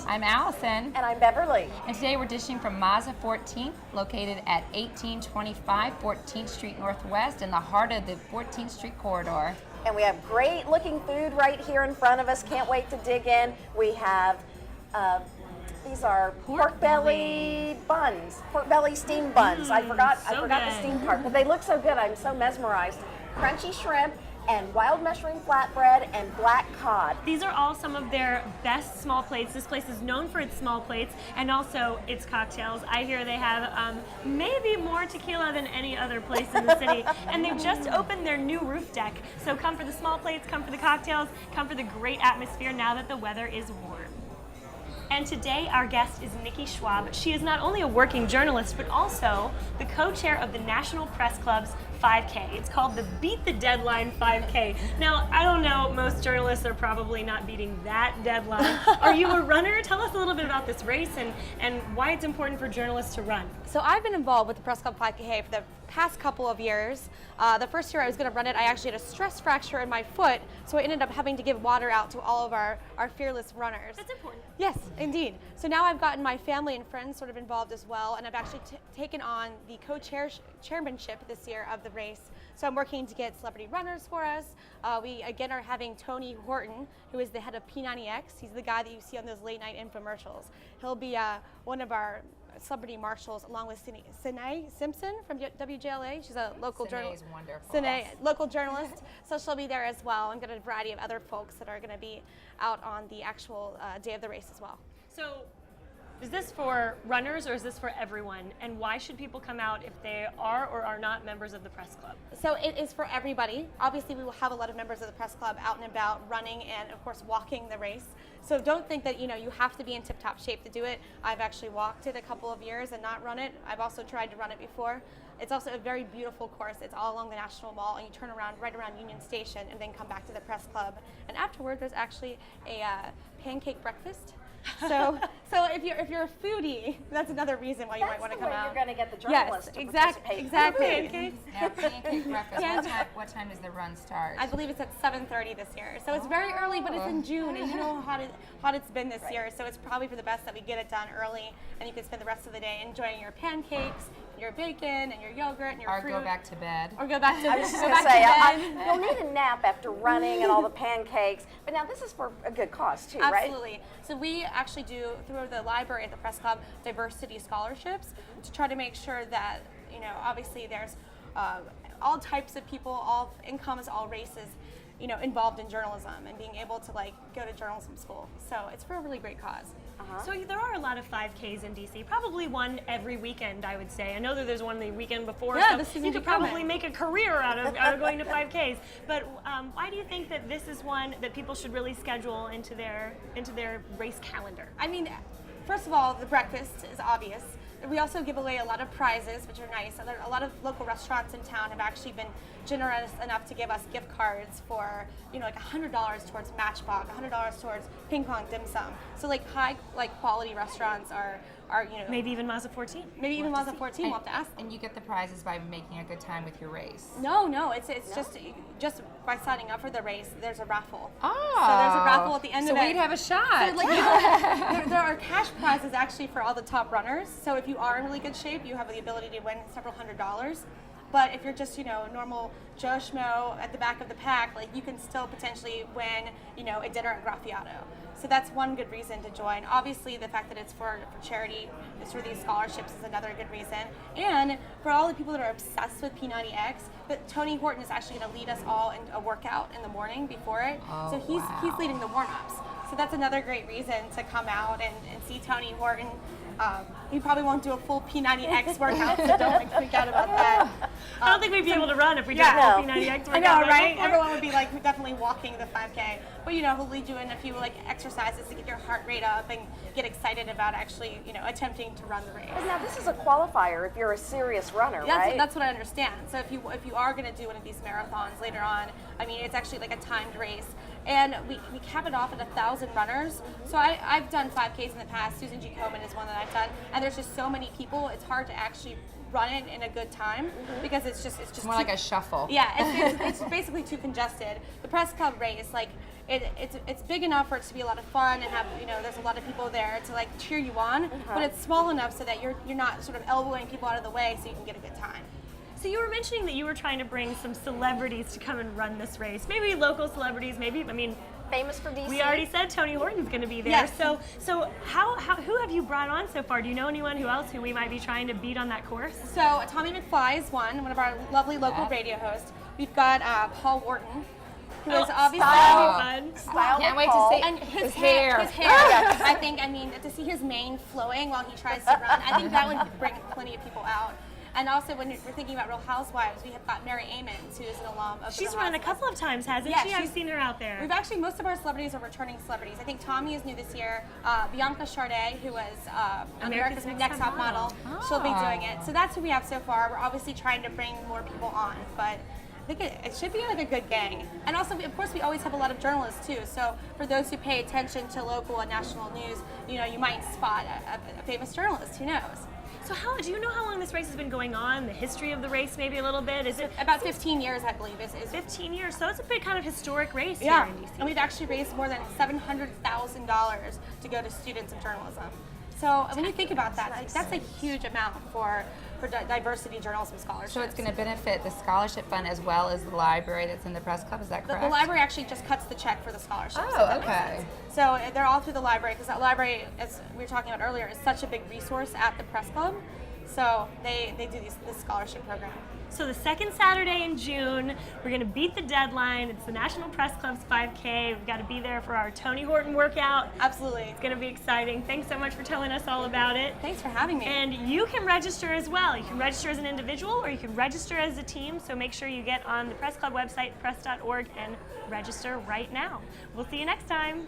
I'm Allison. And I'm Beverly. And today we're dishing from Masa 14th, located at 1825 14th Street Northwest in the heart of the 14th Street corridor. And we have great looking food right here in front of us. Can't wait to dig in. We have, these are pork belly buns, pork belly steamed buns. I forgot the steamed part, but they look so good. I'm so mesmerized. Crunchy shrimp and wild mushroom flatbread and black cod. These are all some of their best small plates. This place is known for its small plates and also its cocktails. I hear they have maybe more tequila than any other place in the city. And they've just opened their new roof deck. So come for the small plates, come for the cocktails, come for the great atmosphere now that the weather is warm. And today our guest is Nikki Schwab. She is not only a working journalist, but also the co-chair of the National Press Club's 5K. It's called the Beat the Deadline 5K. Now, I don't know, most journalists are probably not beating that deadline. Are you a runner? Tell us a little bit about this race and why it's important for journalists to run. So I've been involved with the Press Club 5K for the past couple of years. The first year I was going to run it, I actually had a stress fracture in my foot, so I ended up having to give water out to all of our fearless runners. That's important. Yes, indeed. So now I've gotten my family and friends sort of involved as well, and I've actually taken on the co-chairmanship this year of the race. So I'm working to get celebrity runners for us. We again are having Tony Horton, who is the head of P90X. He's the guy that you see on those late night infomercials. He'll be one of our celebrity marshals, along with Sine Simpson from WJLA. She's a local journalist. Sine is wonderful. Sine, local journalist. So she'll be there as well, and got a variety of other folks that are going to be out on the actual day of the race as well. So is this for runners or is this for everyone? And why should people come out if they are or are not members of the press club? So it is for everybody. Obviously, we will have a lot of members of the press club out and about running and, of course, walking the race. So don't think that you have to be in tip-top shape to do it. I've actually walked it a couple of years and not run it. I've also tried to run it before. It's also a very beautiful course. It's all along the National Mall, and you turn around right around Union Station and then come back to the press club. And afterward, there's actually a pancake breakfast. So if you're a foodie, that's another reason why you might want to come out. You're going to get the journalists to participate. Exactly. Now, pancake breakfast. What time does the run start? I believe it's at 7:30 this year. So it's very early, but it's in June, and you know how hot it's been this year. So it's probably for the best that we get it done early, and you can spend the rest of the day enjoying your pancakes, your bacon, and your yogurt, and your fruit. Or go back to bed. Or go back to bed. I was just going to say, you'll need a nap after running and all the pancakes. But now this is for a good cause too, right? Absolutely. So we actually do, through the library at the Press Club, diversity scholarships to try to make sure that, obviously there's all types of people, all incomes, all races, involved in journalism and being able to go to journalism school. So it's for a really great cause. So there are a lot of 5Ks in DC, probably one every weekend, I would say. I know that there's one the weekend before, yeah, so you could probably make a career out of going to 5Ks. But why do you think that this is one that people should really schedule into their race calendar? I mean, first of all, the breakfast is obvious. We also give away a lot of prizes, which are nice. A lot of local restaurants in town have actually been generous enough to give us gift cards for, like $100 towards Matchbox, $100 towards ping pong dim sum. So high quality restaurants are maybe even Masa 14. Maybe even Masa 14. We'll have to ask them. And you get the prizes by making a good time with your race. No, it's just by signing up for the race. There's a raffle. Oh, so there's a raffle at the end of it. So we'd have a shot. So there are cash prizes actually for all the top runners. So if you are in really good shape, you have the ability to win several $100s. But if you're just, normal Joe Schmo at the back of the pack, you can still potentially win, a dinner at Graffiato. So that's one good reason to join. Obviously, the fact that it's for charity, it's for these scholarships is another good reason. And for all the people that are obsessed with P90X, but Tony Horton is actually going to lead us all in a workout in the morning before it. Oh, so he's leading the warm-ups. So that's another great reason to come out and see Tony Horton. You probably won't do a full P90X workout, so don't freak out about that. I don't think we'd be able to run if we did a full P90X workout. I know, right? Everyone would be definitely walking the 5K. But he'll lead you in a few exercises to get your heart rate up and get excited about actually, attempting to run the race. But now this is a qualifier if you're a serious runner, right? That's what I understand. So if you are going to do one of these marathons later on, I mean, it's actually a timed race. And we cap it off at 1,000 runners. So I've done 5Ks in the past. Susan G. Komen is one that I've done. And there's just so many people, it's hard to actually run it in a good time because it's just more like a shuffle. Yeah, it's basically too congested. The press club race, it's big enough for it to be a lot of fun and have, there's a lot of people there to like cheer you on, but it's small enough so that you're not sort of elbowing people out of the way so you can get a good time. So you were mentioning that you were trying to bring some celebrities to come and run this race. Maybe local celebrities, Famous for DC. we already said Tony Horton's going to be there. Yes. So who have you brought on so far? Do you know anyone who we might be trying to beat on that course? So Tommy McFly is one of our lovely local radio hosts. We've got Paul Wharton, who is obviously Fun. Style Can't with wait Paul. to see and his hair. His hair, yes. I think, to see his mane flowing while he tries to run, I think that would bring plenty of people out. And also, when we're thinking about Real Housewives, we have got Mary Amons, who is an alum of the She's Real run a Housewives. couple of times, hasn't Yeah, she? I've seen her out there. We've actually, most of our celebrities are returning celebrities. I think Tommy is new this year. Bianca Charday, who was America's Next Top Model, she'll be doing it. So that's who we have so far. We're obviously trying to bring more people on, but I think it should be like a good gang. And also, of course, we always have a lot of journalists too. So for those who pay attention to local and national news, you might spot a famous journalist. Who knows? So do you know how long this race has been going on? The history of the race, maybe a little bit? Is it About 15 years, I believe. Is 15 years? So it's a big kind of historic race Yeah, here in DC. and we've actually raised more than $700,000 to go to students of journalism. So when you think about that, that's a huge amount for diversity journalism scholarships. So it's going to benefit the scholarship fund as well as the library that's in the press club. Is that correct? The library actually just cuts the check for the scholarships. Oh, okay. So they're all through the library, because that library, as we were talking about earlier, is such a big resource at the press club. So they do this scholarship program. So the second Saturday in June, we're going to beat the deadline. It's the National Press Club's 5K. We've got to be there for our Tony Horton workout. Absolutely. It's going to be exciting. Thanks so much for telling us all about it. Thanks for having me. And you can register as well. You can register as an individual or you can register as a team. So make sure you get on the Press Club website, press.org, and register right now. We'll see you next time.